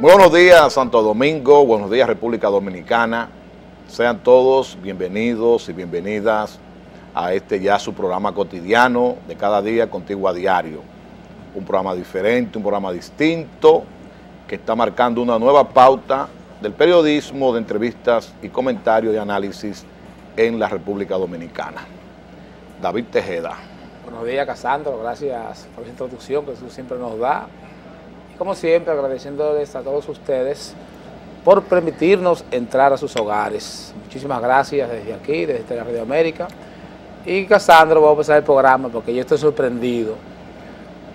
Buenos días, Santo Domingo, buenos días, República Dominicana. Sean todos bienvenidos y bienvenidas a este ya su programa cotidiano de cada día contigo a diario. Un programa diferente, un programa distinto que está marcando una nueva pauta del periodismo de entrevistas y comentarios y análisis en la República Dominicana. David Tejeda. Buenos días, Casandro, gracias por esa introducción que tú siempre nos das. Y como siempre, agradeciéndoles a todos ustedes por permitirnos entrar a sus hogares. Muchísimas gracias desde aquí, desde la Radio América. Y Casandro, vamos a empezar el programa porque yo estoy sorprendido.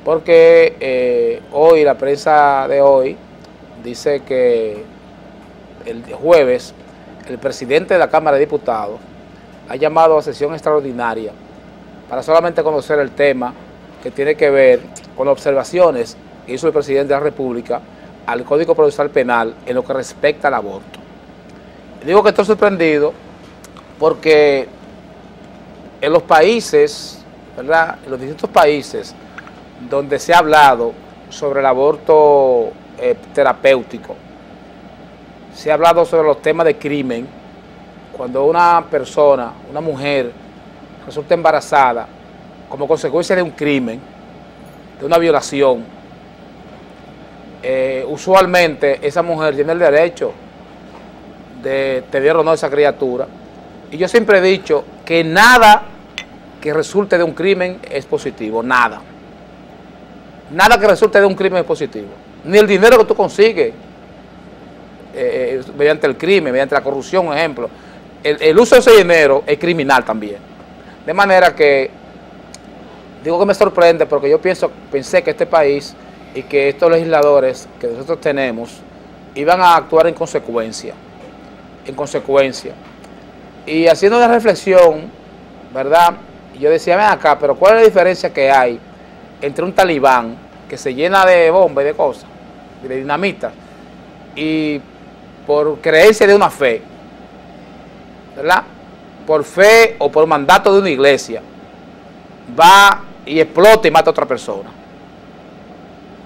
Porque hoy, la prensa de hoy, dice que el jueves el presidente de la Cámara de Diputados ha llamado a sesión extraordinaria para solamente conocer el tema que tiene que ver con las observaciones que hizo el presidente de la República al Código Procesal Penal en lo que respecta al aborto. Digo que estoy sorprendido porque en los países, ¿verdad?, en los distintos países donde se ha hablado sobre el aborto terapéutico, se ha hablado sobre los temas de crimen, cuando una persona, una mujer, resulta embarazada como consecuencia de un crimen, de una violación, usualmente esa mujer tiene el derecho de tener o no esa criatura. Y yo siempre he dicho que nada que resulte de un crimen es positivo, nada. Nada que resulte de un crimen es positivo. Ni el dinero que tú consigues mediante el crimen, mediante la corrupción, un ejemplo. El uso de ese dinero es criminal también. De manera que, digo que me sorprende porque yo pensé que este país y que estos legisladores que nosotros tenemos iban a actuar en consecuencia. Y haciendo una reflexión, ¿verdad? Yo decía, ven acá, pero ¿cuál es la diferencia que hay entre un talibán que se llena de bombas y de cosas, de dinamita, y por creencia de una fe, ¿verdad?, por fe o por mandato de una iglesia, va y explota y mata a otra persona?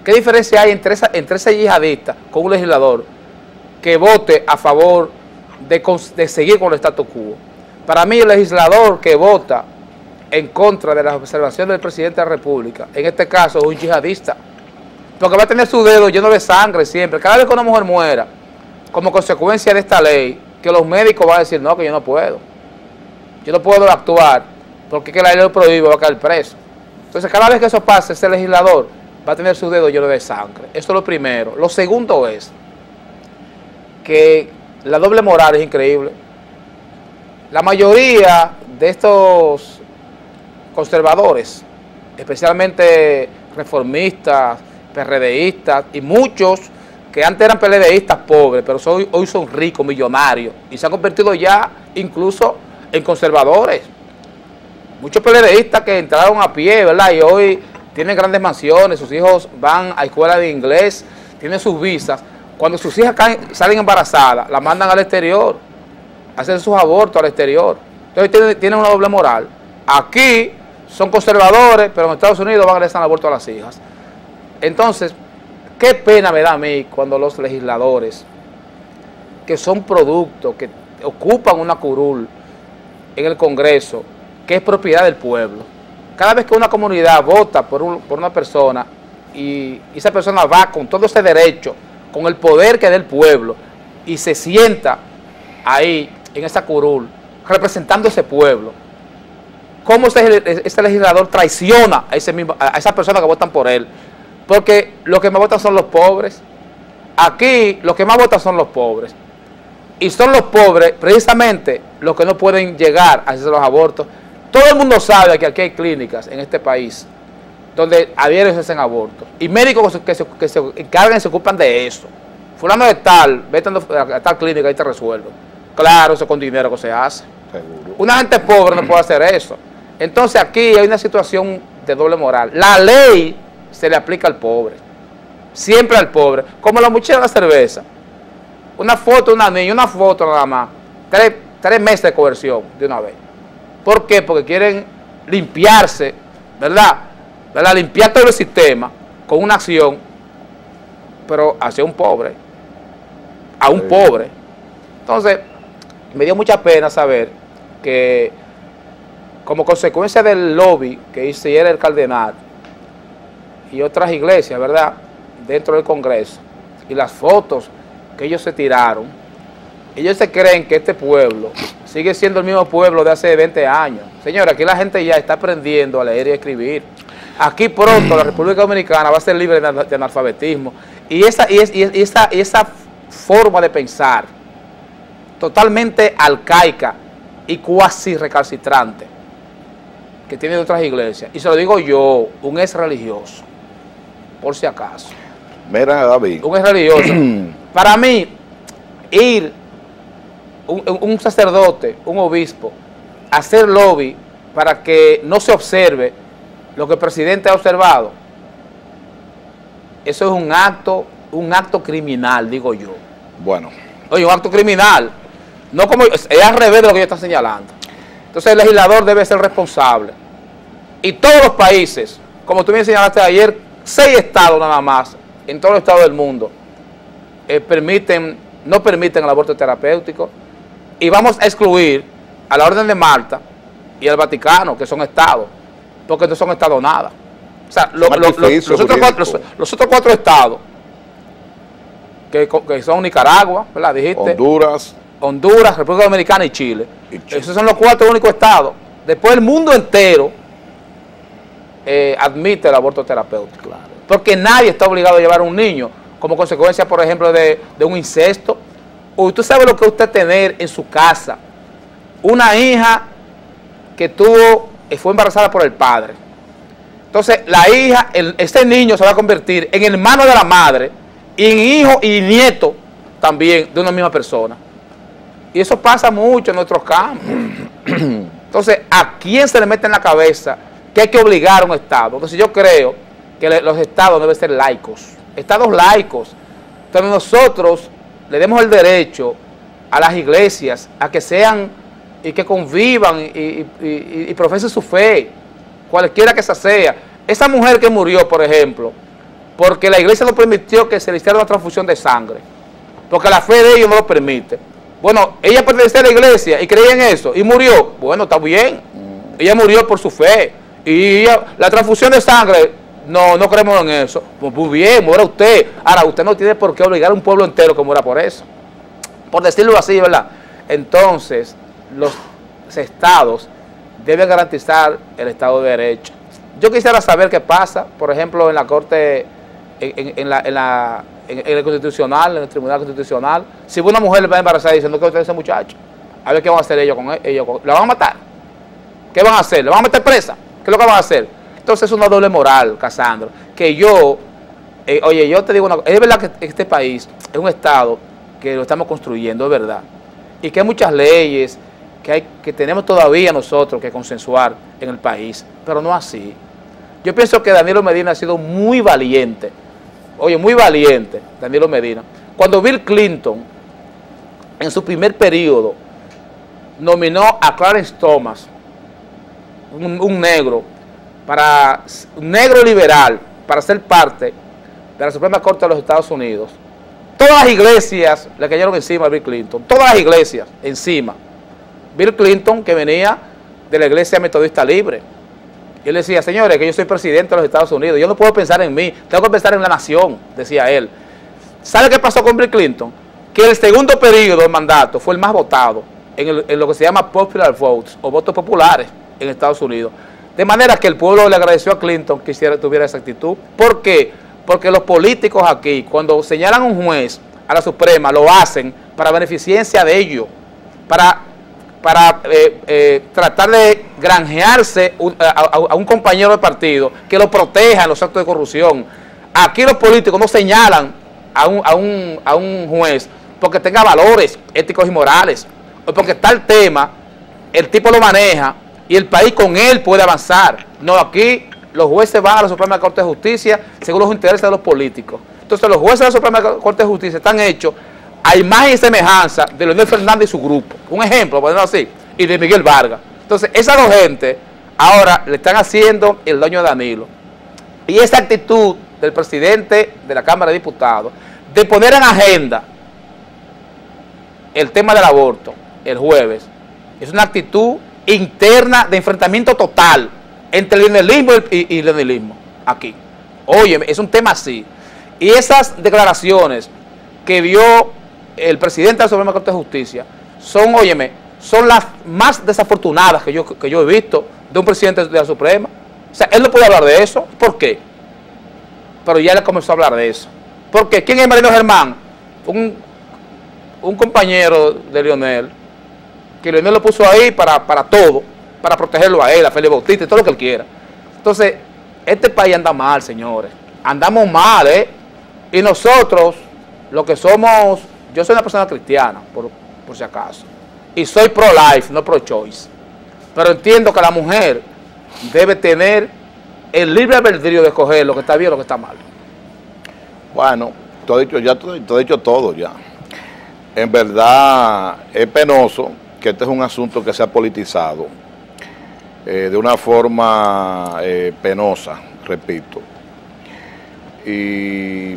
¿Qué diferencia hay entre ese yihadista con un legislador que vote a favor de seguir con el status quo? Para mí, el legislador que vota en contra de las observaciones del presidente de la República, en este caso es un yihadista, porque va a tener su dedo lleno de sangre siempre. Cada vez que una mujer muera, como consecuencia de esta ley, que los médicos van a decir, no, que yo no puedo actuar, porque que la ley lo prohíbe, va a caer preso. Entonces, cada vez que eso pase, ese legislador va a tener su dedo lleno de sangre. Eso es lo primero. Lo segundo es que la doble moral es increíble. La mayoría de estos conservadores, especialmente reformistas, PRDistas y muchos que antes eran PLDistas pobres, pero hoy son ricos, millonarios, y se han convertido ya incluso en conservadores. Muchos PLDistas que entraron a pie, ¿verdad?, y hoy tienen grandes mansiones, sus hijos van a escuela de inglés, tienen sus visas. Cuando sus hijas salen embarazadas, las mandan al exterior, hacen sus abortos al exterior. Entonces tienen una doble moral. Aquí son conservadores, pero en Estados Unidos van a realizar el aborto a las hijas. Entonces, qué pena me da a mí cuando los legisladores, que son productos, que ocupan una curul en el Congreso, que es propiedad del pueblo, cada vez que una comunidad vota por una persona y esa persona va con todo ese derecho, con el poder que es del pueblo, y se sienta ahí en esa curul, representando ese pueblo, ¿cómo ese legislador traiciona a esas personas que votan por él? Porque los que más votan son los pobres. Aquí los que más votan son los pobres. Y son los pobres precisamente los que no pueden llegar a hacer los abortos. Todo el mundo sabe que aquí hay clínicas en este país donde a diario se hacen abortos. Y médicos que se encargan y se ocupan de eso. Fulano de tal, vete a tal clínica y te resuelven. Claro, eso con dinero que se hace. Seguro. Una gente pobre no puede hacer eso. Entonces aquí hay una situación de doble moral. La ley se le aplica al pobre. Siempre al pobre. Como la muchacha de la cerveza. Una foto de una niña, una foto nada más. 3 meses de coerción de una vez. ¿Por qué? Porque quieren limpiarse, ¿verdad? Limpiar todo el sistema con una acción, pero hacia un pobre. a un pobre. Entonces, me dio mucha pena saber que como consecuencia del lobby que hiciera el Cardenal y otras iglesias, ¿verdad?, dentro del Congreso, y las fotos que ellos se tiraron, ellos se creen que este pueblo sigue siendo el mismo pueblo de hace 20 años. Señores, aquí la gente ya está aprendiendo a leer y a escribir. Aquí pronto la República Dominicana va a ser libre de analfabetismo. Y esa forma de pensar totalmente arcaica y cuasi recalcitrante que tienen otras iglesias, y se lo digo yo, un ex religioso, por si acaso. Mira, David. Un ex religioso. Para mí, ir un sacerdote, un obispo, a hacer lobby para que no se observe lo que el presidente ha observado, eso es un acto criminal, digo yo. Bueno. Oye, un acto criminal. No como, es al revés de lo que yo está señalando. Entonces el legislador debe ser responsable. Y todos los países, como tú me señalaste ayer, 6 estados nada más, en todos los estados del mundo, no permiten el aborto terapéutico. Y vamos a excluir a la Orden de Malta y al Vaticano, que son estados, porque no son estados nada. O sea, los otros 4 estados, que son Nicaragua, ¿verdad? Dijiste. Honduras, República Dominicana y Chile. Esos son los 4 únicos estados. Después el mundo entero admite el aborto terapéutico. Claro. Porque nadie está obligado a llevar a un niño como consecuencia, por ejemplo, de un incesto. Usted sabe lo que usted tener en su casa una hija que fue embarazada por el padre. Entonces la hija, este niño se va a convertir en hermano de la madre y en hijo y nieto también de una misma persona. Y eso pasa mucho en nuestros campos. Entonces, ¿a quién se le mete en la cabeza que hay que obligar a un Estado? Entonces yo creo que los Estados deben ser laicos, Estados laicos. Entonces nosotros le demos el derecho a las iglesias a que sean y que convivan y profesen su fe, cualquiera que esa sea. Esa mujer que murió, por ejemplo, porque la iglesia no permitió que se le hiciera una transfusión de sangre, porque la fe de ellos no lo permite. Bueno, ella pertenecía a la iglesia y creía en eso y murió. Bueno, está bien. Ella murió por su fe. Y la transfusión de sangre, no creemos en eso. Pues muy bien, muera usted. Ahora, usted no tiene por qué obligar a un pueblo entero que muera por eso. Por decirlo así, ¿verdad? Entonces, los estados deben garantizar el Estado de Derecho. Yo quisiera saber qué pasa, por ejemplo, en la Corte, en el Constitucional, en el Tribunal Constitucional, si una mujer le va a embarazar diciendo que usted es ese muchacho, a ver qué van a hacer ellos con él. ¿La van a matar? ¿Qué van a hacer? ¿Le van a meter presa? ¿Qué es lo que van a hacer? Entonces es una doble moral, Casandro, que oye, yo te digo una cosa, es verdad que este país es un Estado que lo estamos construyendo, es verdad, y que hay muchas leyes que tenemos todavía nosotros que consensuar en el país, pero no así. Yo pienso que Danilo Medina ha sido muy valiente. Oye, muy valiente, Danilo Medina. Cuando Bill Clinton, en su primer periodo, nominó a Clarence Thomas, un negro liberal, para ser parte de la Suprema Corte de los Estados Unidos, todas las iglesias le cayeron encima a Bill Clinton, todas las iglesias encima. Bill Clinton, que venía de la Iglesia Metodista Libre, y él decía, señores, que yo soy presidente de los Estados Unidos, yo no puedo pensar en mí, tengo que pensar en la nación, decía él. ¿Sabe qué pasó con Bill Clinton? Que el segundo periodo del mandato fue el más votado en lo que se llama popular votes, o votos populares en Estados Unidos. De manera que el pueblo le agradeció a Clinton que tuviera esa actitud. ¿Por qué? Porque los políticos aquí, cuando señalan a un juez a la Suprema, lo hacen para beneficencia de ellos, para tratar de granjearse a un compañero de partido que lo proteja en los actos de corrupción. Aquí los políticos no señalan a un juez porque tenga valores éticos y morales, o porque tal tema, el tipo lo maneja y el país con él puede avanzar. No, aquí los jueces van a la Suprema Corte de Justicia según los intereses de los políticos. Entonces los jueces de la Suprema Corte de Justicia están hechos a imagen y semejanza de Leonel Fernández y su grupo. Un ejemplo, por ejemplo así, y de Miguel Vargas. Entonces, esas dos gente ahora le están haciendo el daño a Danilo. Y esa actitud del presidente de la Cámara de Diputados, de poner en agenda el tema del aborto el jueves es una actitud interna de enfrentamiento total entre el lenelismo y el lenelismo aquí. Oye, es un tema así. Y esas declaraciones que dio el presidente de la Suprema Corte de Justicia son, óyeme, son las más desafortunadas que yo he visto de un presidente de la Suprema. O sea, él no puede hablar de eso. ¿Por qué? Pero ya le comenzó a hablar de eso. ¿Por qué? ¿Quién es Marino Germán? Un compañero de Leonel, que Leonel lo puso ahí para todo, para protegerlo a él, a Félix Bautista y todo lo que él quiera. Entonces, este país anda mal, señores. Andamos mal, ¿eh? Y nosotros, lo que somos, yo soy una persona cristiana, por si acaso, y soy pro-life, no pro-choice. Pero entiendo que la mujer debe tener el libre albedrío de escoger lo que está bien o lo que está mal. Bueno, tú has dicho todo ya. En verdad es penoso que este es un asunto que se ha politizado de una forma penosa, repito. Y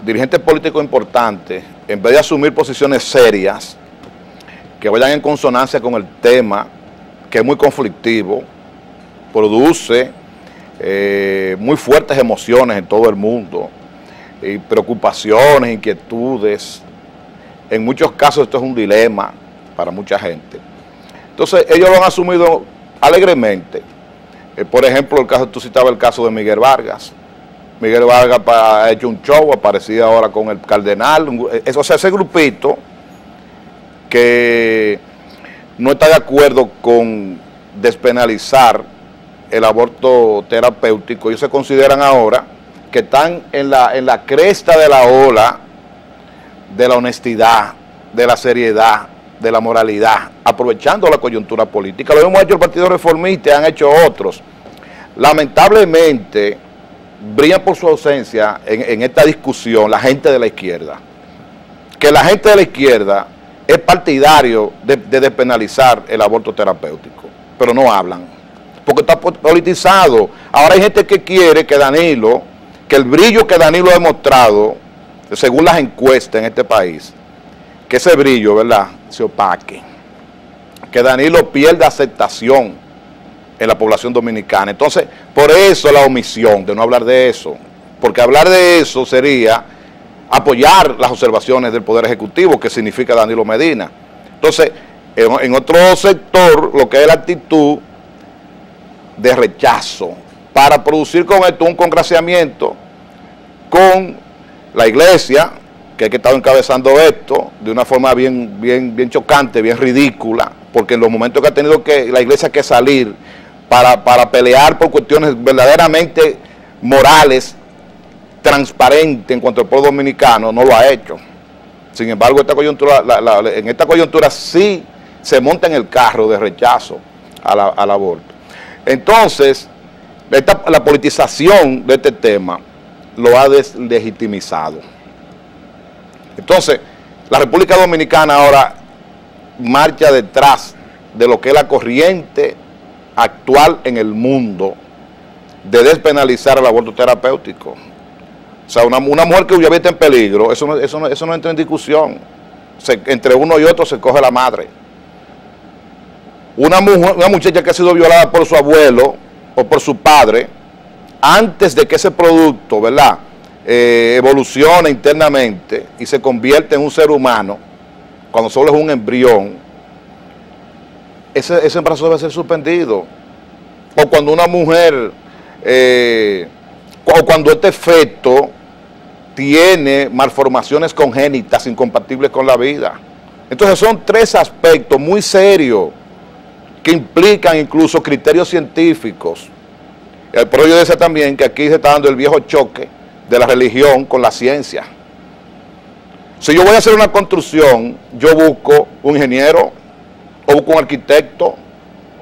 dirigentes políticos importantes, en vez de asumir posiciones serias, que vayan en consonancia con el tema, que es muy conflictivo, produce muy fuertes emociones en todo el mundo, y preocupaciones, inquietudes. En muchos casos esto es un dilema para mucha gente. Entonces ellos lo han asumido alegremente. Por ejemplo, tú citabas el caso de Miguel Vargas. Miguel Vargas ha hecho un show, aparecía ahora con el Cardenal. O sea, ese grupito que no está de acuerdo con despenalizar el aborto terapéutico, ellos se consideran ahora que están en la cresta de la ola de la honestidad, de la seriedad, de la moralidad, aprovechando la coyuntura política. Lo mismo ha hecho el Partido Reformista y han hecho otros. Lamentablemente, brillan por su ausencia en esta discusión la gente de la izquierda. Que la gente de la izquierda es partidario de despenalizar el aborto terapéutico, pero no hablan, porque está politizado. Ahora hay gente que quiere que el brillo que Danilo ha demostrado, según las encuestas en este país, que ese brillo, ¿verdad?, se opaque, que Danilo pierda aceptación en la población dominicana. Entonces, por eso la omisión de no hablar de eso, porque hablar de eso sería apoyar las observaciones del Poder Ejecutivo, que significa Danilo Medina. Entonces, en otro sector, lo que es la actitud de rechazo, para producir con esto un congraciamiento con la iglesia, que es que estaba encabezando esto de una forma bien chocante, bien ridícula, porque en los momentos que ha tenido la iglesia que salir para pelear por cuestiones verdaderamente morales, transparentes en cuanto al pueblo dominicano, no lo ha hecho. Sin embargo, en esta coyuntura sí se monta en el carro de rechazo al aborto. Entonces, la politización de este tema lo ha deslegitimizado. Entonces, la República Dominicana ahora marcha detrás de lo que es la corriente actual en el mundo de despenalizar el aborto terapéutico. O sea, una mujer que hubiera visto en peligro, eso no entra en discusión. Entre uno y otro se coge la madre. Una muchacha que ha sido violada por su abuelo o por su padre, antes de que ese producto, ¿verdad?, evolucione internamente y se convierte en un ser humano, cuando solo es un embrión, ese embarazo debe ser suspendido. O cuando una mujer, o cuando este feto tiene malformaciones congénitas incompatibles con la vida. Entonces son tres aspectos muy serios que implican incluso criterios científicos. Pero yo decía también que aquí se está dando el viejo choque de la religión con la ciencia. Si yo voy a hacer una construcción, yo busco un ingeniero, o busco un arquitecto,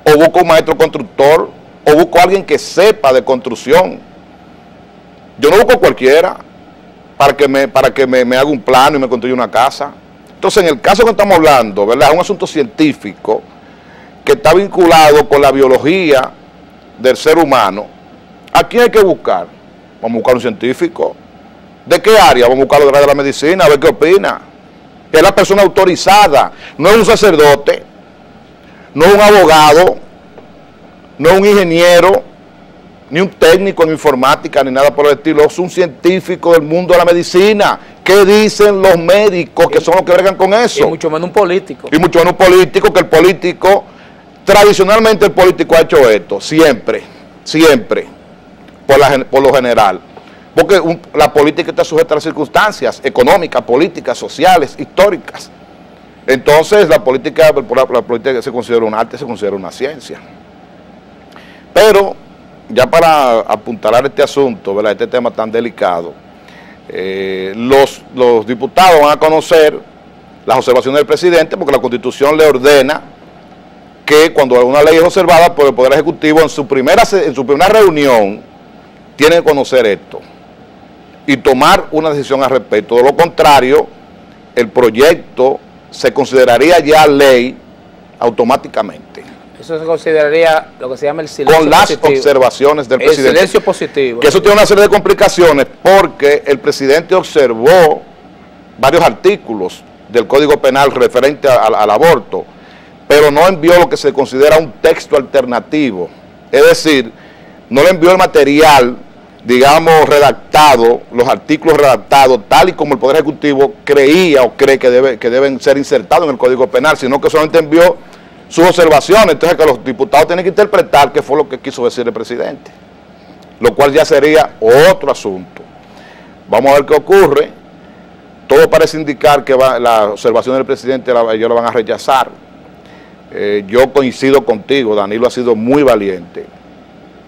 o busco un maestro constructor, o busco a alguien que sepa de construcción. Yo no busco cualquiera para que me haga un plano y me construya una casa. Entonces, en el caso que estamos hablando, ¿verdad?, es un asunto científico que está vinculado con la biología del ser humano. ¿A quién hay que buscar? Vamos a buscar un científico. ¿De qué área? Vamos a buscarlo de la medicina, a ver qué opina. Es la persona autorizada, no es un sacerdote, no es un abogado, no es un ingeniero, ni un técnico en informática, ni nada por el estilo. Es un científico del mundo de la medicina. ¿Qué dicen los médicos que son los que bregan con eso? Y mucho menos un político. Y mucho menos un político, que el político, tradicionalmente el político ha hecho esto, siempre, por lo general. Porque la política está sujeta a las circunstancias económicas, políticas, sociales, históricas. Entonces la política se considera un arte, se considera una ciencia. Pero ya para apuntalar este asunto, ¿verdad?, este tema tan delicado, los diputados van a conocer las observaciones del presidente, porque la Constitución le ordena que cuando una ley es observada por el Poder Ejecutivo, en su primera reunión, tiene que conocer esto y tomar una decisión al respecto. De lo contrario, el proyecto se consideraría ya ley automáticamente. Eso se consideraría lo que se llama el silencio con las positivo. Observaciones del presidente. El silencio positivo. Que eso tiene una serie de complicaciones porque el presidente observó varios artículos del Código Penal referente al aborto, pero no envió lo que se considera un texto alternativo. Es decir, no le envió el material, digamos, redactado, los artículos redactados, tal y como el Poder Ejecutivo creía o cree que deben ser insertados en el Código Penal, sino que solamente envió sus observaciones. Entonces que los diputados tienen que interpretar qué fue lo que quiso decir el presidente, lo cual ya sería otro asunto. Vamos a ver qué ocurre. Todo parece indicar que la observación del presidente ellos la van a rechazar. Yo coincido contigo, Danilo ha sido muy valiente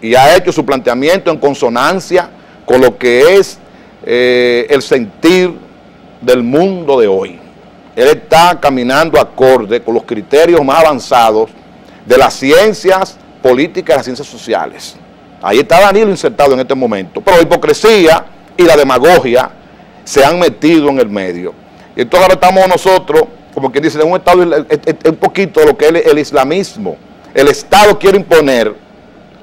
y ha hecho su planteamiento en consonancia con lo que es el sentir del mundo de hoy. Él está caminando acorde con los criterios más avanzados de las ciencias políticas y las ciencias sociales. Ahí está Danilo insertado en este momento. Pero la hipocresía y la demagogia se han metido en el medio. Y entonces ahora estamos nosotros, como quien dice, en un estado, un poquito de lo que es el islamismo. El Estado quiere imponer,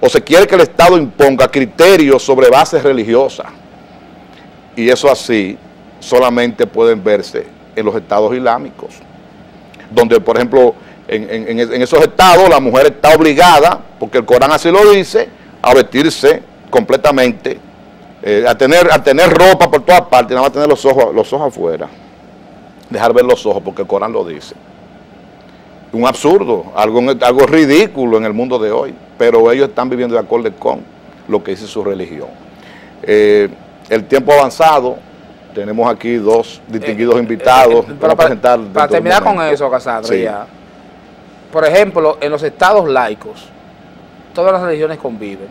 o se quiere que el Estado imponga criterios sobre bases religiosas. Y eso así solamente pueden verse en los estados islámicos, donde, por ejemplo, en esos estados la mujer está obligada, porque el Corán así lo dice, a vestirse completamente, a tener ropa por todas partes, nada más tener los ojos afuera, dejar ver los ojos, porque el Corán lo dice. Un absurdo, algo ridículo en el mundo de hoy, pero ellos están viviendo de acuerdo con lo que dice su religión. El tiempo avanzado, tenemos aquí dos distinguidos invitados para terminar con eso, Casandra, sí. Ya. Por ejemplo, en los estados laicos, todas las religiones conviven.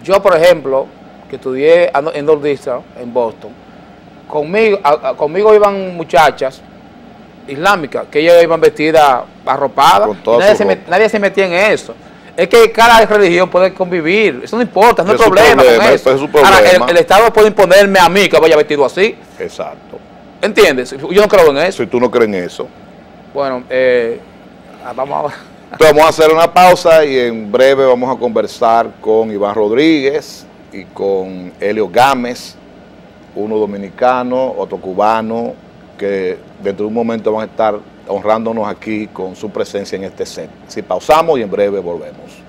Yo, por ejemplo, que estudié en Northeastern, en Boston, conmigo iban muchachas islámicas, que ellas iban vestidas arropadas, nadie se metía en eso. Es que cada religión puede convivir, eso no importa, no hay problema con eso. Ahora, el Estado puede imponerme a mí que vaya vestido así. Exacto. ¿Entiendes? Yo no creo en eso. Si tú no crees en eso. Bueno, vamos a... Entonces vamos a hacer una pausa y en breve vamos a conversar con Iván Rodríguez y con Helio Gámez, uno dominicano, otro cubano, que dentro de un momento van a estar honrándonos aquí con su presencia en este set. Así pausamos y en breve volvemos.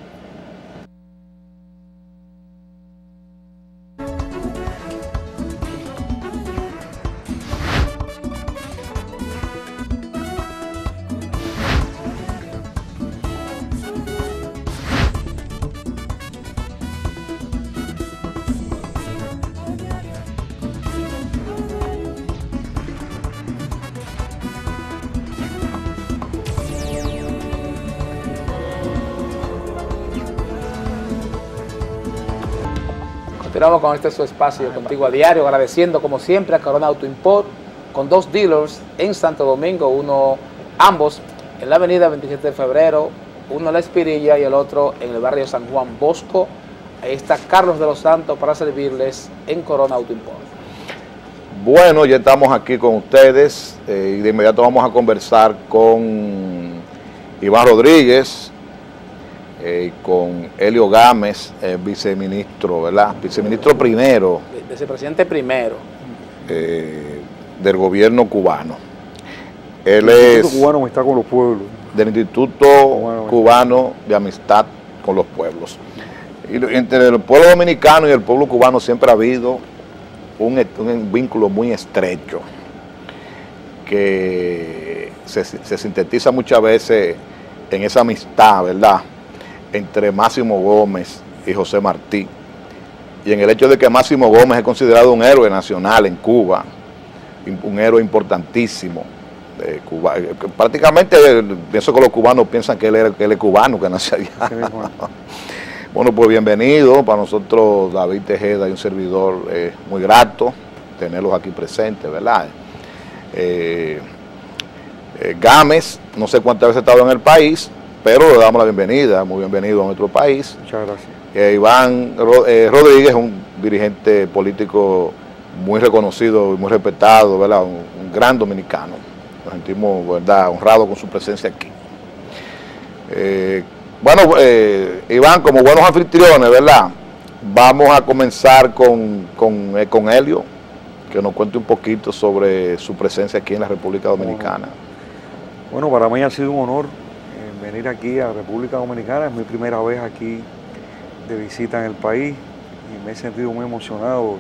Continuamos con este su espacio Contigo a Diario, agradeciendo como siempre a Corona Auto Import, con 2 dealers en Santo Domingo, ambos en la avenida 27 de febrero, uno en La Espirilla y el otro en el barrio San Juan Bosco. Ahí está Carlos de los Santos para servirles en Corona Auto Import. Bueno, ya estamos aquí con ustedes y de inmediato vamos a conversar con Iván Rodríguez, con Helio Gámez, viceministro, ¿verdad? Viceministro primero. Vicepresidente primero. Del gobierno cubano. Él El es Instituto Cubano Amistad con los Pueblos. del Instituto Cubano de Amistad con los Pueblos. Y entre el pueblo dominicano y el pueblo cubano siempre ha habido un vínculo muy estrecho que se sintetiza muchas veces en esa amistad, ¿verdad?, entre Máximo Gómez y José Martí, y en el hecho de que Máximo Gómez es considerado un héroe nacional en Cuba, un héroe importantísimo de Cuba. Prácticamente pienso que los cubanos piensan que él es cubano, que nació allá. Sí, bueno. Bueno, pues bienvenido. Para nosotros, David Tejeda y un servidor, muy grato tenerlos aquí presentes, ¿verdad? Gámez, no sé cuántas veces ha estado en el país, pero le damos la bienvenida, muy bienvenido a nuestro país. Muchas gracias. Iván Rodríguez, un dirigente político muy reconocido y muy respetado, ¿verdad? Un gran dominicano. Nos sentimos, ¿verdad?, honrados con su presencia aquí. Bueno, Iván, como buenos anfitriones, ¿verdad?, vamos a comenzar con Helio, que nos cuente un poquito sobre su presencia aquí en la República Dominicana. Bueno, para mí ha sido un honor venir aquí a República Dominicana. Es mi primera vez aquí de visita en el país y me he sentido muy emocionado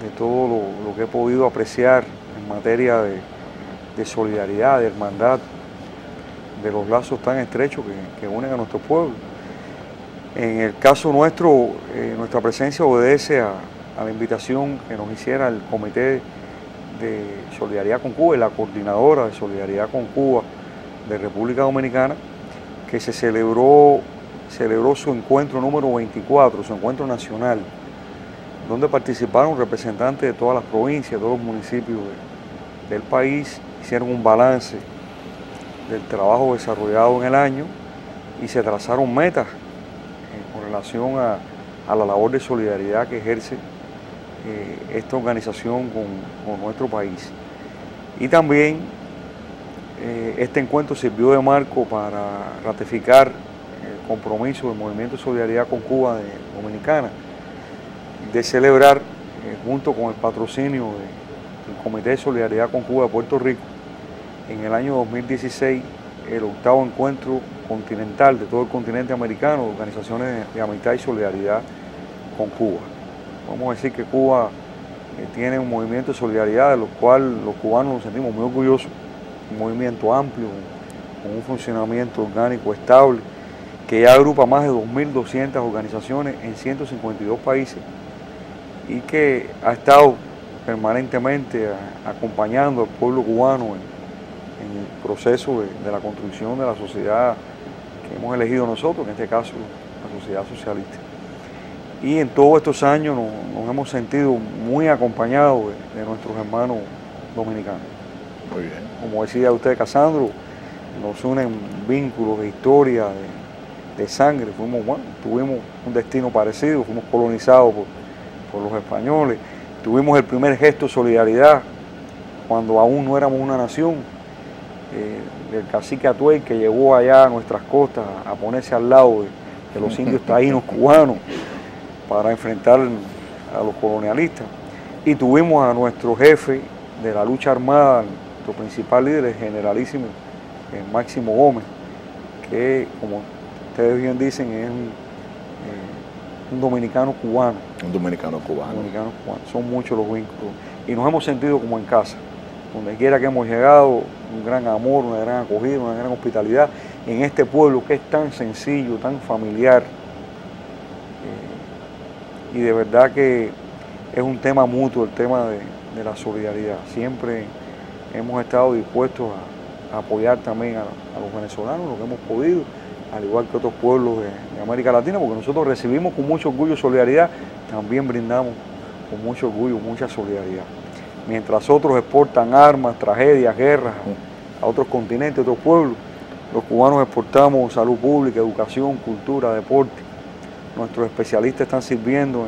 de todo lo que he podido apreciar en materia de solidaridad, de hermandad, de los lazos tan estrechos que unen a nuestro pueblo. En el caso nuestro, nuestra presencia obedece a la invitación que nos hiciera el Comité de Solidaridad con Cuba y la Coordinadora de Solidaridad con Cuba de República Dominicana, que se celebró su encuentro número 24, su encuentro nacional, donde participaron representantes de todas las provincias, de todos los municipios del país, hicieron un balance del trabajo desarrollado en el año y se trazaron metas con relación a la labor de solidaridad que ejerce esta organización con nuestro país. Y también este encuentro sirvió de marco para ratificar el compromiso del Movimiento de Solidaridad con Cuba Dominicana de celebrar, junto con el patrocinio del Comité de Solidaridad con Cuba de Puerto Rico, en el año 2016, el 8º encuentro continental de todo el continente americano de organizaciones de amistad y solidaridad con Cuba. Vamos a decir que Cuba tiene un movimiento de solidaridad de lo cual los cubanos nos sentimos muy orgullosos, un movimiento amplio, con un funcionamiento orgánico estable, que ya agrupa más de 2.200 organizaciones en 152 países y que ha estado permanentemente acompañando al pueblo cubano en el proceso de la construcción de la sociedad que hemos elegido nosotros, en este caso la sociedad socialista. Y en todos estos años nos hemos sentido muy acompañados de nuestros hermanos dominicanos. Muy bien. Como decía usted, Casandro, nos unen vínculos de historia, de sangre. Tuvimos un destino parecido, fuimos colonizados por los españoles. Tuvimos el primer gesto de solidaridad cuando aún no éramos una nación, del cacique Atuey, que llegó allá a nuestras costas a ponerse al lado de los indios taínos cubanos para enfrentar a los colonialistas. Y tuvimos a nuestro jefe de la lucha armada, nuestro principal líder, el generalísimo Máximo Gómez, que, como ustedes bien dicen, es un dominicano cubano. Un dominicano cubano. Son muchos los vínculos y nos hemos sentido como en casa. Donde quiera que hemos llegado, un gran amor, una gran acogida, una gran hospitalidad en este pueblo que es tan sencillo, tan familiar. Y de verdad que es un tema mutuo, el tema de la solidaridad. Siempre hemos estado dispuestos a apoyar también a los venezolanos, lo que hemos podido, al igual que otros pueblos de América Latina, porque nosotros recibimos con mucho orgullo solidaridad, también brindamos con mucho orgullo, mucha solidaridad. Mientras otros exportan armas, tragedias, guerras a otros continentes, a otros pueblos, los cubanos exportamos salud pública, educación, cultura, deporte. Nuestros especialistas están sirviendo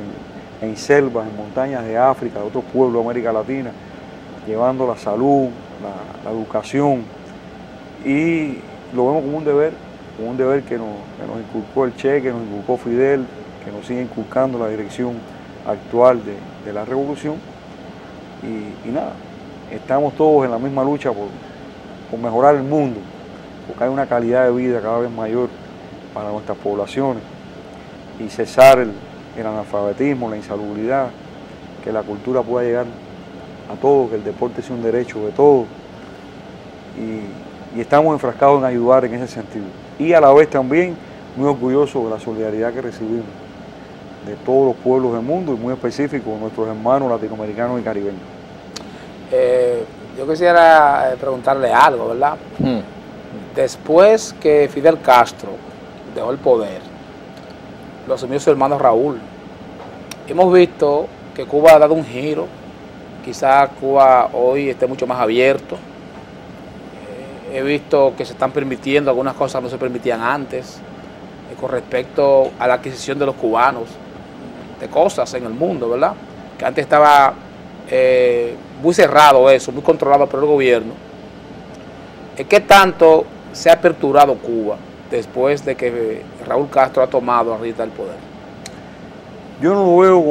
en selvas, en montañas de África, de otros pueblos de América Latina, llevando la salud, la educación, y lo vemos como un deber que nos inculcó el Che, que nos inculcó Fidel, que nos sigue inculcando la dirección actual de la revolución. Y nada, estamos todos en la misma lucha por mejorar el mundo, porque hay una calidad de vida cada vez mayor para nuestras poblaciones y cesar el analfabetismo, la insalubridad, que la cultura pueda llegar a todos, que el deporte sea un derecho de todos. Y estamos enfrascados en ayudar en ese sentido. Y a la vez también muy orgullosos de la solidaridad que recibimos de todos los pueblos del mundo y muy específico de nuestros hermanos latinoamericanos y caribeños. Yo quisiera preguntarle algo, ¿verdad? Después que Fidel Castro dejó el poder, lo asumió su hermano Raúl. Hemos visto que Cuba ha dado un giro, quizás Cuba hoy esté mucho más abierto. He visto que se están permitiendo algunas cosas que no se permitían antes, con respecto a la adquisición de los cubanos, de cosas en el mundo, ¿verdad? Que antes estaba muy cerrado eso, muy controlado por el gobierno. ¿Qué tanto se ha aperturado Cuba después de que Raúl Castro ha tomado ahorita el poder? Yo no lo veo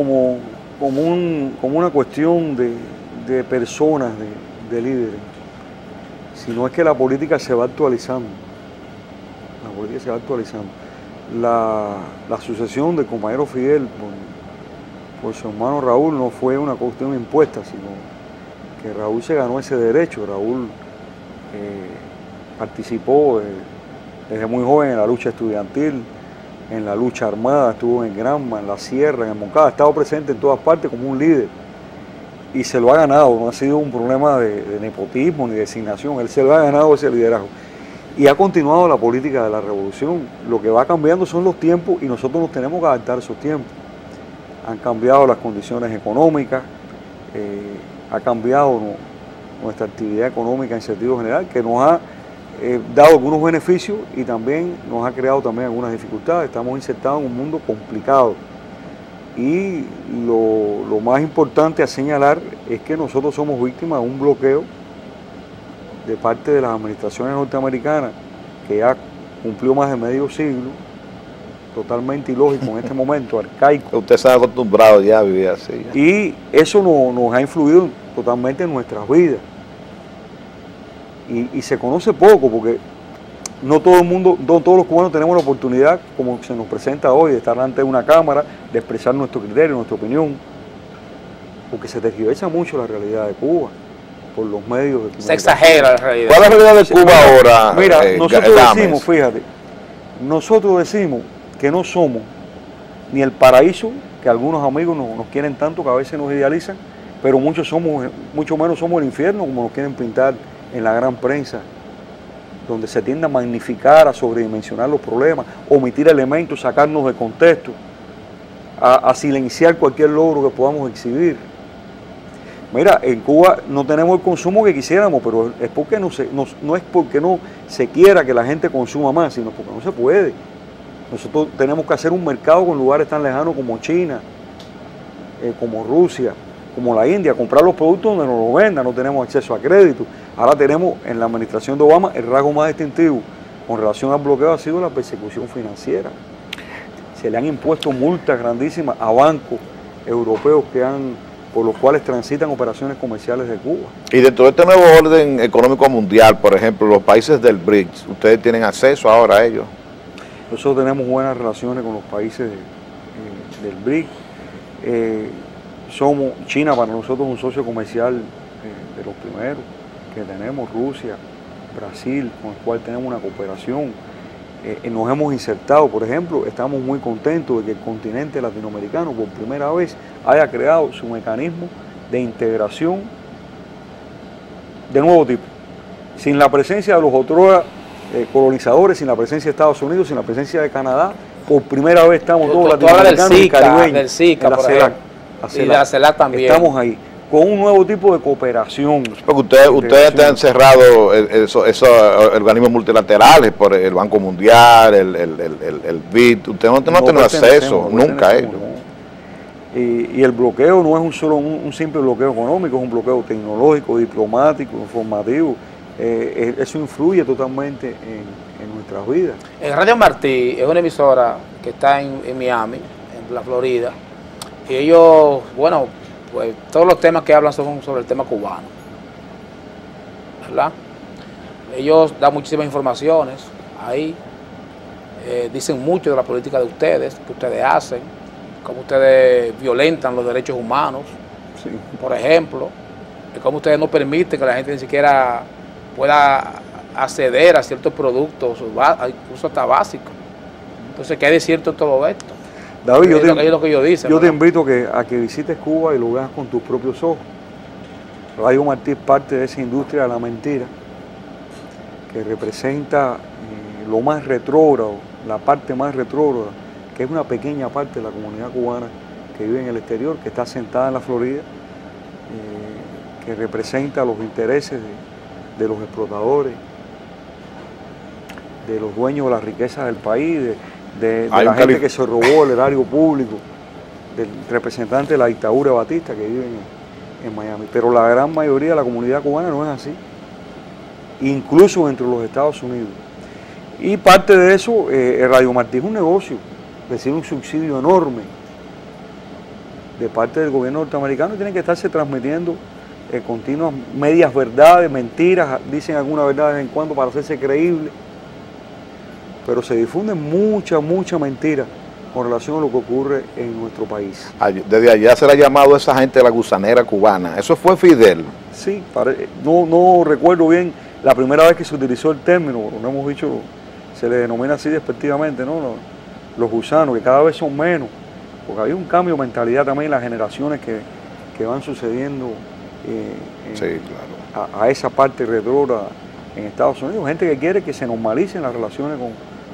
como una cuestión de personas, de líderes, sino es que la política se va actualizando. La política se va actualizando. La sucesión del compañero Fidel por su hermano Raúl no fue una cuestión impuesta, sino que Raúl se ganó ese derecho. Raúl participó desde muy joven en la lucha estudiantil, en la lucha armada, estuvo en Granma, en la Sierra, en el Moncada, ha estado presente en todas partes como un líder y se lo ha ganado, no ha sido un problema de nepotismo ni de designación, él se lo ha ganado ese liderazgo y ha continuado la política de la revolución. Lo que va cambiando son los tiempos y nosotros nos tenemos que adaptar a esos tiempos. Han cambiado las condiciones económicas, ha cambiado nuestra actividad económica en sentido general, que nos ha dado algunos beneficios y también nos ha creado también algunas dificultades. Estamos insertados en un mundo complicado y lo más importante a señalar es que nosotros somos víctimas de un bloqueo de parte de las administraciones norteamericanas que ya cumplió más de medio siglo, totalmente ilógico en este momento, arcaico. Usted se ha acostumbrado ya a vivir así. Ya. Y eso nos ha influido totalmente en nuestras vidas. Y se conoce poco porque no todo el mundo, no todos los cubanos tenemos la oportunidad, como se nos presenta hoy, de estar ante una cámara, de expresar nuestro criterio, nuestra opinión, porque se tergiversa mucho la realidad de Cuba por los medios de comunicación. Se exagera la realidad. ¿Cuál es la realidad de Cuba ahora? Mira, nosotros decimos, fíjate, nosotros decimos que no somos ni el paraíso, que algunos amigos nos quieren tanto que a veces nos idealizan, pero mucho menos somos el infierno, como nos quieren pintar en la gran prensa, donde se tiende a magnificar, a sobredimensionar los problemas, omitir elementos, sacarnos de contexto, a silenciar cualquier logro que podamos exhibir. Mira, en Cuba no tenemos el consumo que quisiéramos, pero es porque no es porque no se quiera que la gente consuma más, sino porque no se puede. Nosotros tenemos que hacer un mercado con lugares tan lejanos como China, como Rusia, como la India, comprar los productos donde nos lo vendan, no tenemos acceso a crédito. Ahora tenemos en la administración de Obama el rasgo más distintivo con relación al bloqueo ha sido la persecución financiera. Se le han impuesto multas grandísimas a bancos europeos por los cuales transitan operaciones comerciales de Cuba. Y dentro de este nuevo orden económico mundial, por ejemplo, los países del BRICS, ¿ustedes tienen acceso ahora a ellos? Nosotros tenemos buenas relaciones con los países del BRICS. China para nosotros es un socio comercial de los primeros que tenemos, Rusia, Brasil, con el cual tenemos una cooperación. Nos hemos insertado, por ejemplo, estamos muy contentos de que el continente latinoamericano por primera vez haya creado su mecanismo de integración de nuevo tipo, sin la presencia de los otros colonizadores, sin la presencia de Estados Unidos, sin la presencia de Canadá. Por primera vez estamos todos latinoamericanos y caribeños, del SICA, en la CELAC, y de la CELAC también. Estamos ahí con un nuevo tipo de cooperación. Porque ustedes están cerrados esos organismos multilaterales por el Banco Mundial, el BID. Ustedes no tienen acceso nunca a ellos. Y el bloqueo no es un simple bloqueo económico, es un bloqueo tecnológico, diplomático, informativo. Eso influye totalmente en nuestras vidas. El Radio Martí es una emisora que está en Miami, en la Florida, y ellos, bueno, pues todos los temas que hablan son sobre el tema cubano, ¿verdad? Ellos dan muchísimas informaciones ahí, dicen mucho de la política de ustedes, que ustedes hacen, cómo ustedes violentan los derechos humanos, Sí. por ejemplo, y cómo ustedes no permiten que la gente ni siquiera pueda acceder a ciertos productos, incluso hasta básicos. Entonces, ¿qué hay de cierto en todo esto? David, Es lo que ellos dicen, yo te ¿verdad? invito a que visites Cuba y lo veas con tus propios ojos. Radio Martí es parte de esa industria de la mentira que representa lo más retrógrado, la parte más retrógrada, que es una pequeña parte de la comunidad cubana que vive en el exterior, que está sentada en la Florida, que representa los intereses de los explotadores, de los dueños de las riquezas del país, de la gente que se robó el erario público, del representante de la dictadura de Batista que vive en Miami. Pero la gran mayoría de la comunidad cubana no es así, incluso dentro de los Estados Unidos. Y parte de eso, Radio Martí es un negocio, recibe un subsidio enorme de parte del gobierno norteamericano y tienen que estarse transmitiendo continuas medias verdades, mentiras, dicen alguna verdad de vez en cuando para hacerse creíble, pero se difunde mucha mentira con relación a lo que ocurre en nuestro país. Desde allá se le ha llamado a esa gente la gusanera cubana. ¿Eso fue Fidel? Sí, no recuerdo bien la primera vez que se utilizó el término, no hemos dicho, se le denomina así despectivamente, ¿no? Los gusanos, que cada vez son menos, porque había un cambio de mentalidad también en las generaciones que van sucediendo Sí, claro. a esa parte retrógrada en Estados Unidos, gente que quiere que se normalicen las relaciones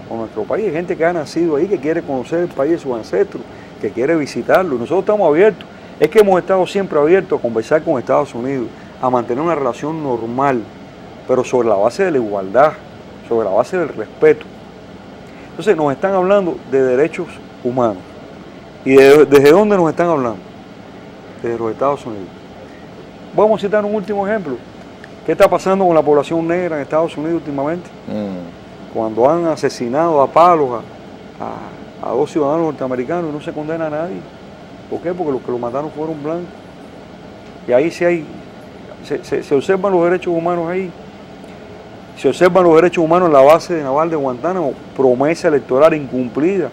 con nuestro país, gente que ha nacido ahí, que quiere conocer el país de sus ancestros, que quiere visitarlo, y nosotros estamos abiertos, es que hemos estado siempre abiertos a conversar con Estados Unidos, a mantener una relación normal, pero sobre la base de la igualdad, sobre la base del respeto. Entonces nos están hablando de derechos humanos. ¿Y desde dónde nos están hablando? Desde los Estados Unidos. Vamos a citar un último ejemplo. ¿Qué está pasando con la población negra en Estados Unidos últimamente? Cuando han asesinado a palos a 2 ciudadanos norteamericanos y no se condena a nadie. ¿Por qué? Porque los que lo mataron fueron blancos. Y ahí sí se observan los derechos humanos ahí. Se observan los derechos humanos en la base naval de Guantánamo, promesa electoral incumplida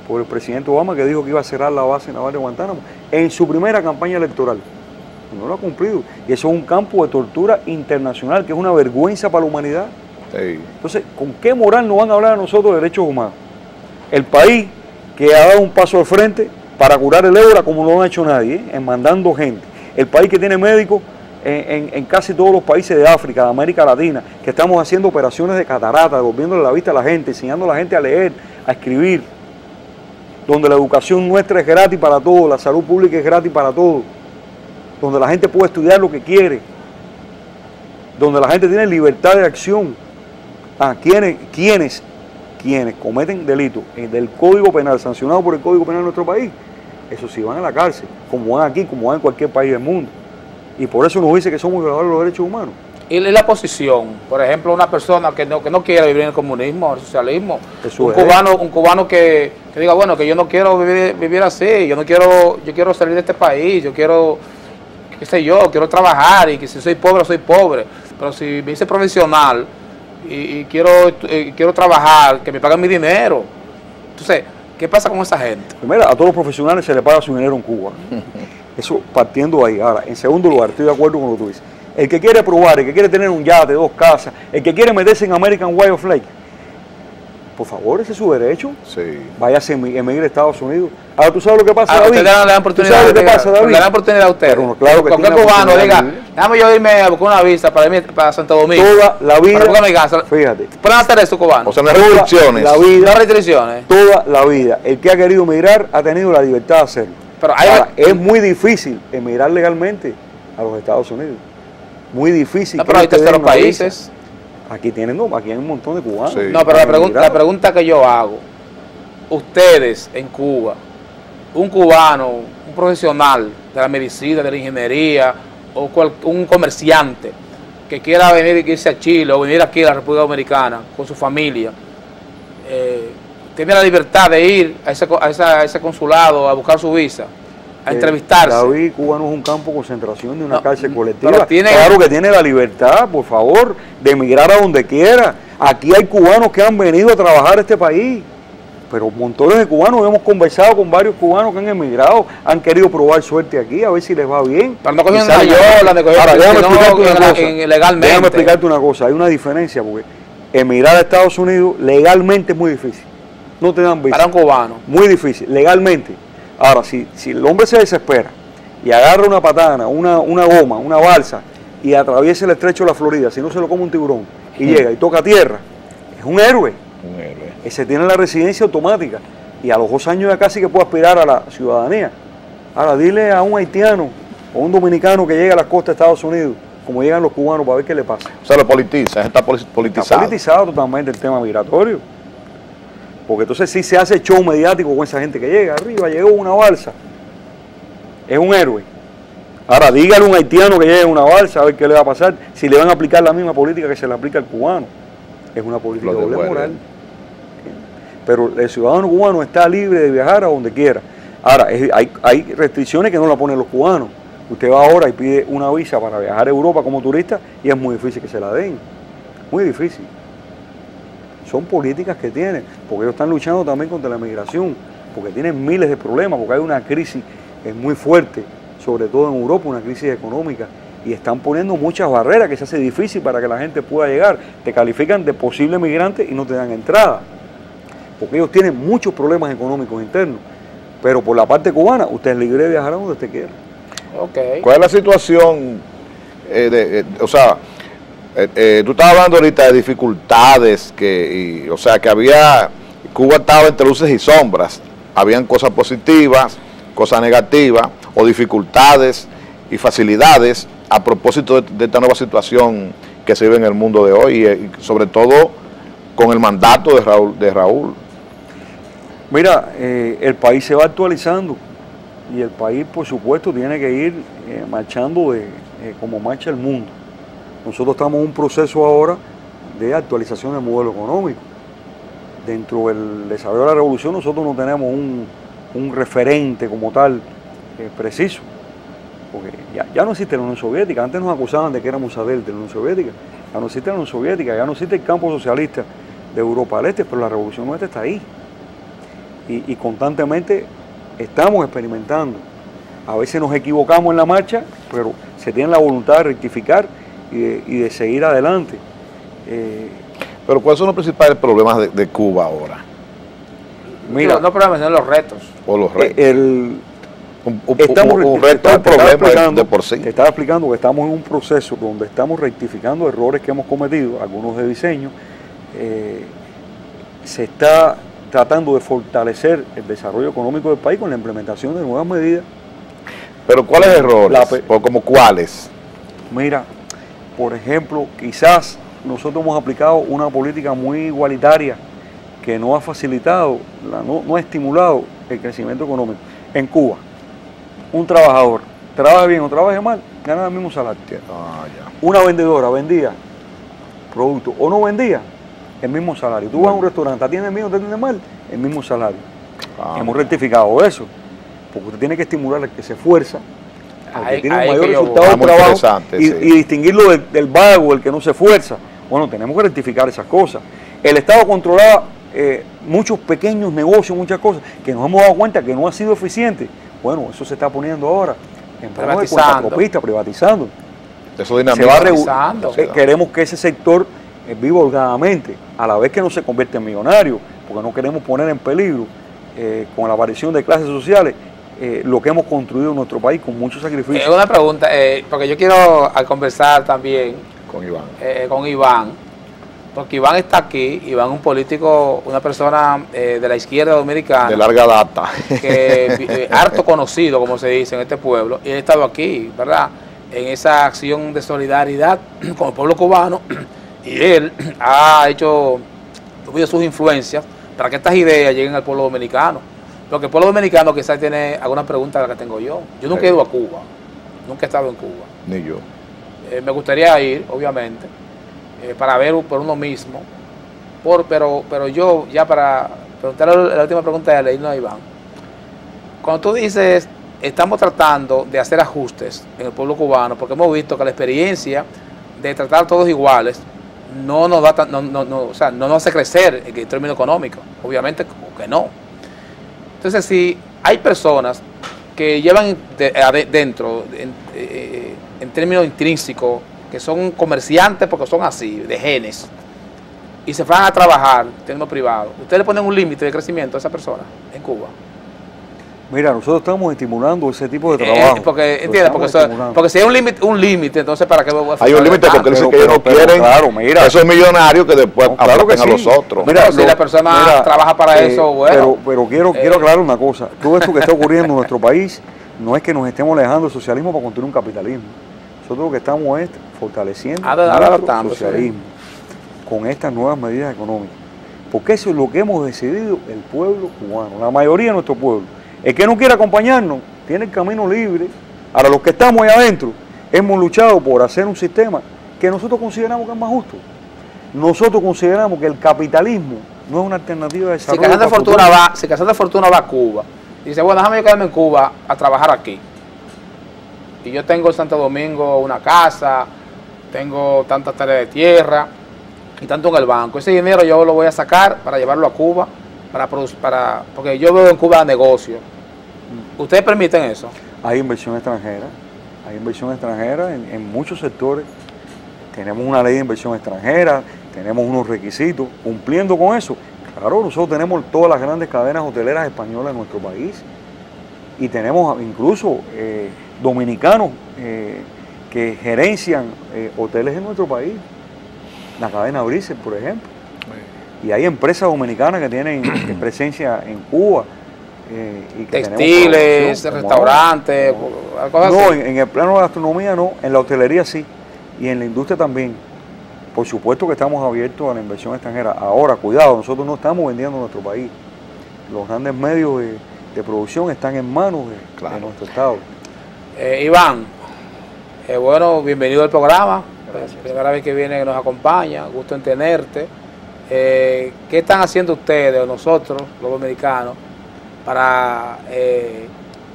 por el presidente Obama, que dijo que iba a cerrar la base naval de Guantánamo en su primera campaña electoral. No lo ha cumplido. Y eso es un campo de tortura internacional, que es una vergüenza para la humanidad. Sí. Entonces, ¿con qué moral nos van a hablar a nosotros de derechos humanos? El país que ha dado un paso al frente para curar el ébola como no lo ha hecho nadie, en mandando gente. El país que tiene médicos en casi todos los países de África, de América Latina, que estamos haciendo operaciones de catarata, devolviéndole la vista a la gente, enseñando a la gente a leer, a escribir, donde la educación nuestra es gratis para todos, la salud pública es gratis para todos, donde la gente puede estudiar lo que quiere, donde la gente tiene libertad de acción. Quienes cometen delitos del Código Penal, sancionado por el Código Penal de nuestro país, eso sí van a la cárcel, como van aquí, como van en cualquier país del mundo. Y por eso nos dice que somos violadores de los derechos humanos. Y la posición, por ejemplo, una persona que no quiere vivir en el comunismo, en el socialismo, un cubano que diga, bueno, que yo no quiero vivir así, yo quiero salir de este país, yo quiero, qué sé yo, quiero trabajar, y que si soy pobre, pero si me hice profesional y quiero trabajar, que me paguen mi dinero. Entonces, ¿qué pasa con esa gente? Primero, a todos los profesionales se les paga su dinero en Cuba. Eso partiendo de ahí. Ahora, en segundo lugar, estoy de acuerdo con lo que tú dices. El que quiere probar, el que quiere tener un yate, 2 casas, el que quiere meterse en American Way of Life, por favor, ese es su derecho. Sí. Váyase, emigre a Estados Unidos. Ahora, ¿tú sabes lo que pasa, David? Usted le dan oportunidad. ¿Tú sabes lo que pasa, David? Le dan oportunidad a usted. Pero, claro que cualquier cubano diga, déjame yo irme a buscar una visa para Santo Domingo. Toda la vida, fíjate. ¿Pueden hacer eso, cubanos? O sea, no hay restricciones. La vida, no restricciones. Toda la vida. El que ha querido emigrar ha tenido la libertad de hacerlo. Pero ahora, es muy difícil emigrar legalmente a los Estados Unidos. Muy difícil. No, pero hay terceros países. Aquí aquí hay un montón de cubanos. Sí. No, pero la pregunta que yo hago, ustedes en Cuba, un cubano, un profesional de la medicina, de la ingeniería, o un comerciante que quiera venir, irse a Chile o venir aquí a la República Dominicana con su familia, tiene la libertad de ir a ese consulado a buscar su visa. a entrevistarse. David, Cuba no es un campo de concentración ni una cárcel colectiva. Pero claro que tiene la libertad, por favor, de emigrar a donde quiera. Aquí hay cubanos que han venido a trabajar a este país. Pero montones de cubanos, hemos conversado con varios cubanos que han emigrado, han querido probar suerte aquí, a ver si les va bien. Pero no cogiendo una yola, de coger legalmente. Déjame explicarte una cosa, hay una diferencia, porque emigrar a Estados Unidos legalmente es muy difícil. No te dan visa. Para un cubano. Muy difícil, legalmente. Ahora, si el hombre se desespera y agarra una patana, una goma, una balsa, y atraviesa el estrecho de la Florida, si no se lo come un tiburón, y llega y toca tierra, es un héroe. Ese tiene la residencia automática y a los 2 años ya casi que puede aspirar a la ciudadanía. Ahora dile a un haitiano o un dominicano que llega a las costas de Estados Unidos, como llegan los cubanos, para ver qué le pasa. O sea, lo politiza, está politizado. Está politizado totalmente el tema migratorio. Porque entonces sí se hace show mediático con esa gente que llega arriba, llegó una balsa. Es un héroe. Ahora dígale a un haitiano que llegue en una balsa a ver qué le va a pasar, si le van a aplicar la misma política que se le aplica al cubano. Es una política doble moral. Pero el ciudadano cubano está libre de viajar a donde quiera. Ahora, hay restricciones que no la ponen los cubanos. Usted va ahora y pide una visa para viajar a Europa como turista y es muy difícil que se la den. Muy difícil. Son políticas que tienen, porque ellos están luchando también contra la migración, porque tienen miles de problemas, porque hay una crisis muy fuerte, sobre todo en Europa, una crisis económica, y están poniendo muchas barreras que se hace difícil para que la gente pueda llegar. Te califican de posible migrante y no te dan entrada, porque ellos tienen muchos problemas económicos internos. Pero por la parte cubana, usted es libre de viajar a donde usted quiera. Okay. ¿Cuál es la situación? Tú estabas hablando ahorita de dificultades, que Cuba estaba entre luces y sombras. Habían cosas positivas, cosas negativas, o dificultades y facilidades a propósito de esta nueva situación que se vive en el mundo de hoy, y sobre todo con el mandato de Raúl. Mira, el país se va actualizando y el país, por supuesto, tiene que ir marchando como marcha el mundo. Nosotros estamos en un proceso ahora de actualización del modelo económico. Dentro del desarrollo de la revolución nosotros no tenemos un referente como tal preciso, porque ya no existe la Unión Soviética. Antes nos acusaban de que éramos satélites de la Unión Soviética. Ya no existe la Unión Soviética, ya no existe el campo socialista de Europa del Este, pero la revolución nuestra está ahí. Y constantemente estamos experimentando. A veces nos equivocamos en la marcha, pero se tiene la voluntad de rectificar y de seguir adelante. Pero ¿cuáles son los principales problemas de Cuba ahora? Mira, no problemas, sino los retos. O los retos. Un reto, un problema de por sí. Te estaba explicando que estamos en un proceso donde estamos rectificando errores que hemos cometido, algunos de diseño. Se está tratando de fortalecer el desarrollo económico del país con la implementación de nuevas medidas. ¿Pero cuáles errores? ¿O como cuáles? Mira, por ejemplo, quizás nosotros hemos aplicado una política muy igualitaria que no ha facilitado, no ha estimulado el crecimiento económico. En Cuba, un trabajador, trabaje bien o trabaje mal, gana el mismo salario. Una vendedora vendía producto o no vendía, el mismo salario. Tú vas a un restaurante, atiendes bien o te atiendes mal, el mismo salario. Hemos rectificado eso, porque usted tiene que estimular al que se esfuerza, al que tiene un mayor resultado del trabajo y distinguirlo del vago, el que no se esfuerza. Bueno, tenemos que rectificar esas cosas. El Estado controlaba muchos pequeños negocios, muchas cosas, que nos hemos dado cuenta que no ha sido eficiente. Bueno, eso se está poniendo ahora en privatizando. Privatizando. Eso dinamiza. Se va revisando. Queremos que ese sector viva holgadamente, a la vez que no se convierta en millonario, porque no queremos poner en peligro, con la aparición de clases sociales, lo que hemos construido en nuestro país con mucho sacrificio. Una pregunta, porque yo quiero conversar también con Iván, porque Iván está aquí. Iván es un político, una persona de la izquierda dominicana. De larga data. Que harto conocido, como se dice en este pueblo, y él ha estado aquí, ¿verdad?, en esa acción de solidaridad con el pueblo cubano, y él ha tuvido sus influencias para que estas ideas lleguen al pueblo dominicano. Porque el pueblo dominicano quizás tiene algunas preguntas de las que tengo yo. Yo nunca he ido a Cuba, nunca he estado en Cuba. Ni yo. Me gustaría ir, obviamente, para ver por uno mismo, pero yo, ya para preguntarle la última pregunta de irnos a Iván. Cuando tú dices estamos tratando de hacer ajustes en el pueblo cubano, porque hemos visto que la experiencia de tratar a todos iguales no nos da, o sea, no nos hace crecer en términos económicos, obviamente que no. Entonces, si hay personas que llevan dentro, en términos intrínsecos, que son comerciantes porque son así, de genes, y se van a trabajar en términos privados, ¿ustedes le ponen un límite de crecimiento a esa persona en Cuba? Mira, nosotros estamos estimulando ese tipo de trabajo. ¿Entiendes? Porque si hay un límite, entonces ¿para qué voy a hacer? Hay un límite porque dicen que ellos no quieren esos millonarios que después aporten a los otros. Mira, si la persona trabaja para eso, bueno. Pero quiero aclarar una cosa. Todo esto que está ocurriendo en nuestro país no es que nos estemos alejando del socialismo para construir un capitalismo. Nosotros lo que estamos es fortaleciendo nuestro socialismo con estas nuevas medidas económicas. Porque eso es lo que hemos decidido el pueblo cubano, la mayoría de nuestro pueblo. El que no quiere acompañarnos tiene el camino libre. Ahora, los que estamos ahí adentro hemos luchado por hacer un sistema que nosotros consideramos que es más justo. Nosotros consideramos que el capitalismo no es una alternativa de desarrollo. Si Casandra Fortuna va a Cuba y dice, bueno, déjame yo quedarme en Cuba a trabajar aquí. Y yo tengo en Santo Domingo una casa, tengo tantas tareas de tierra y tanto en el banco. Ese dinero yo lo voy a sacar para llevarlo a Cuba, porque yo veo en Cuba negocio. ¿Ustedes permiten eso? Hay inversión extranjera en muchos sectores. Tenemos una ley de inversión extranjera, tenemos unos requisitos, cumpliendo con eso. Claro, nosotros tenemos todas las grandes cadenas hoteleras españolas en nuestro país y tenemos incluso dominicanos que gerencian hoteles en nuestro país. La cadena Brice, por ejemplo. Y hay empresas dominicanas que tienen presencia en Cuba. Y que textiles, restaurantes, cosas así. No, en el plano de la gastronomía no, en la hotelería sí, y en la industria también. Por supuesto que estamos abiertos a la inversión extranjera. Ahora, cuidado, nosotros no estamos vendiendo nuestro país. Los grandes medios de producción están en manos de nuestro Estado. Iván, bueno, bienvenido al programa. Gracias. Primera vez que viene, que nos acompaña, gusto en tenerte. ¿Qué están haciendo ustedes o nosotros, los dominicanos, para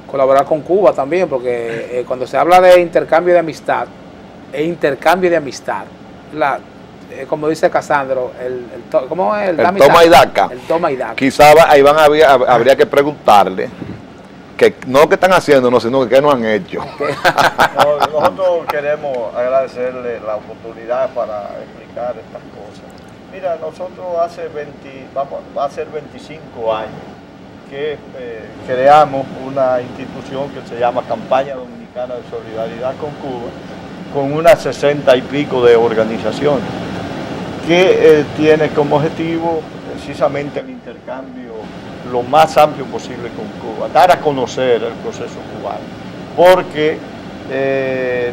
colaborar con Cuba también? Porque cuando se habla de intercambio de amistad, es intercambio de amistad. Como dice Casandro, ¿cómo es? El toma y daca. El toma y daca. Quizá a Iván habría que preguntarle que no lo que están haciendo, sino que qué no han hecho. Nosotros queremos agradecerle la oportunidad para explicar estas cosas. Mira, nosotros va a ser 25 años que creamos una institución que se llama Campaña Dominicana de Solidaridad con Cuba, con unas 60 y pico de organizaciones, que tiene como objetivo precisamente el intercambio lo más amplio posible con Cuba, dar a conocer el proceso cubano, porque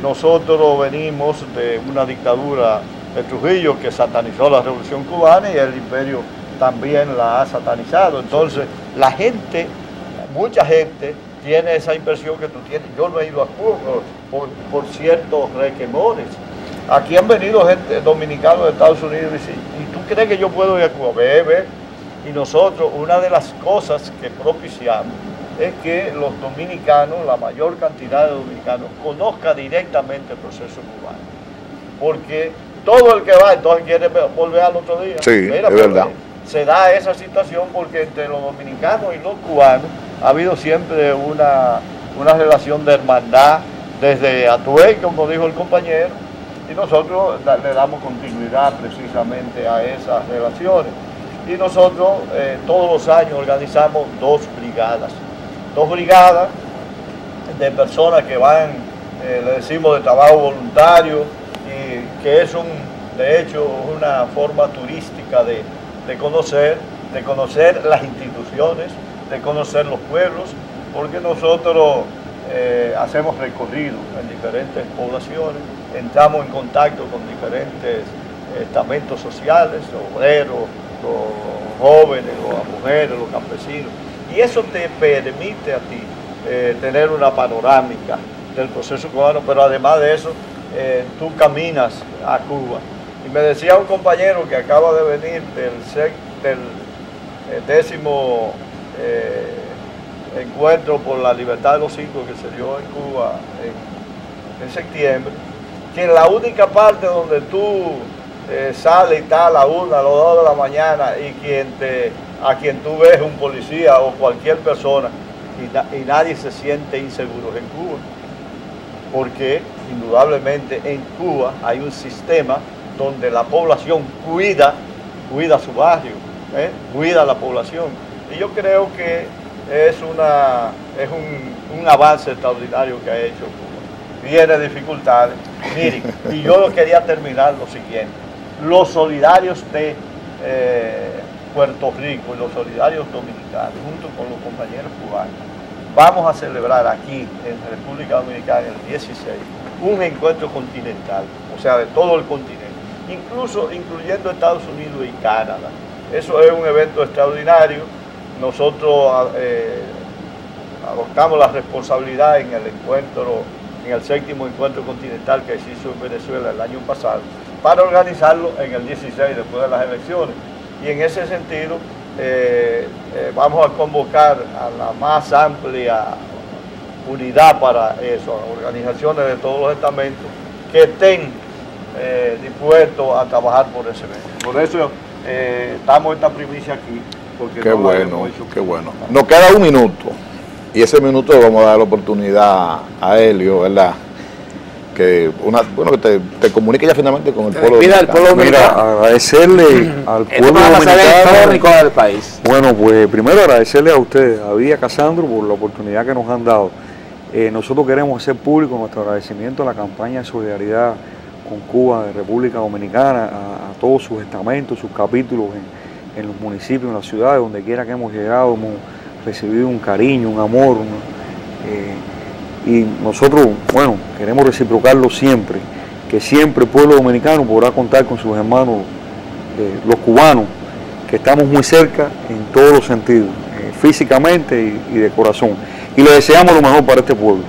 nosotros venimos de una dictadura de Trujillo que satanizó la Revolución Cubana y el imperio también la ha satanizado. Entonces la gente, mucha gente tiene esa impresión que tú tienes. Yo no he ido a Cuba por ciertos requemores. Aquí han venido gente dominicanos de Estados Unidos y tú crees que yo puedo ir a Cuba, ve. Y nosotros, una de las cosas que propiciamos es que los dominicanos, la mayor cantidad de dominicanos, conozca directamente el proceso cubano. Porque todo el que va, entonces quiere volver al otro día. Sí, es verdad. Se da esa situación porque entre los dominicanos y los cubanos ha habido siempre una relación de hermandad desde Atuey, como dijo el compañero, y nosotros le damos continuidad precisamente a esas relaciones. Y nosotros todos los años organizamos dos brigadas de personas que van, le decimos, de trabajo voluntario, y que es de hecho una forma turística de conocer las instituciones, de conocer los pueblos, porque nosotros hacemos recorridos en diferentes poblaciones, entramos en contacto con diferentes estamentos sociales, obreros, los jóvenes, las mujeres, los campesinos, y eso te permite a ti tener una panorámica del proceso cubano, pero además de eso, tú caminas a Cuba. Y me decía un compañero que acaba de venir del 10º encuentro por la libertad de los cinco que se dio en Cuba en septiembre, que en la única parte donde tú sales y está a la 1, a las 2 de la mañana y a quien tú ves un policía o cualquier persona y nadie se siente inseguro en Cuba, porque indudablemente en Cuba hay un sistema donde la población cuida su barrio, cuida a la población, y yo creo que es un avance extraordinario que ha hecho Cuba. Viene dificultades, miren, y yo quería terminar lo siguiente: los solidarios de Puerto Rico y los solidarios dominicanos, junto con los compañeros cubanos, vamos a celebrar aquí en República Dominicana el 16 un encuentro continental, o sea, de todo el continente, incluyendo Estados Unidos y Canadá. Eso es un evento extraordinario. Nosotros adoptamos la responsabilidad en el séptimo encuentro continental que se hizo en Venezuela el año pasado, para organizarlo en el 16 después de las elecciones. Y en ese sentido vamos a convocar a la más amplia unidad para eso, organizaciones de todos los estamentos que estén dispuestos a trabajar por ese evento. Por eso damos esta primicia aquí. Porque qué no bueno, qué bueno. Nos queda un minuto y ese minuto le vamos a dar la oportunidad a Helio, ¿verdad? Que te comunique ya finalmente con el pueblo dominicano. Mira, agradecerle al pueblo dominicano del país. Bueno, pues primero agradecerle a ustedes, a David y a Casandro, por la oportunidad que nos han dado. Nosotros queremos hacer público nuestro agradecimiento a la campaña de solidaridad con Cuba de República Dominicana, a todos sus estamentos, sus capítulos en los municipios, en las ciudades, donde quiera que hemos llegado, hemos recibido un cariño, un amor, y nosotros, bueno, queremos reciprocarlo siempre, que siempre el pueblo dominicano podrá contar con sus hermanos, los cubanos, que estamos muy cerca en todos los sentidos, físicamente y de corazón. Y le deseamos lo mejor para este pueblo,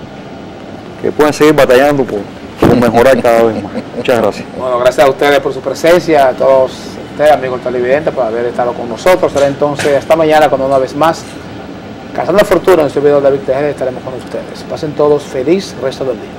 que puedan seguir batallando por mejorar cada vez más. Muchas gracias. Bueno, gracias a ustedes por su presencia, a todos ustedes, amigos televidentes, por haber estado con nosotros. Será entonces hasta mañana, cuando una vez más, Cazando Fortuna, en su video de David Tejeda, estaremos con ustedes. Pasen todos feliz resto del día.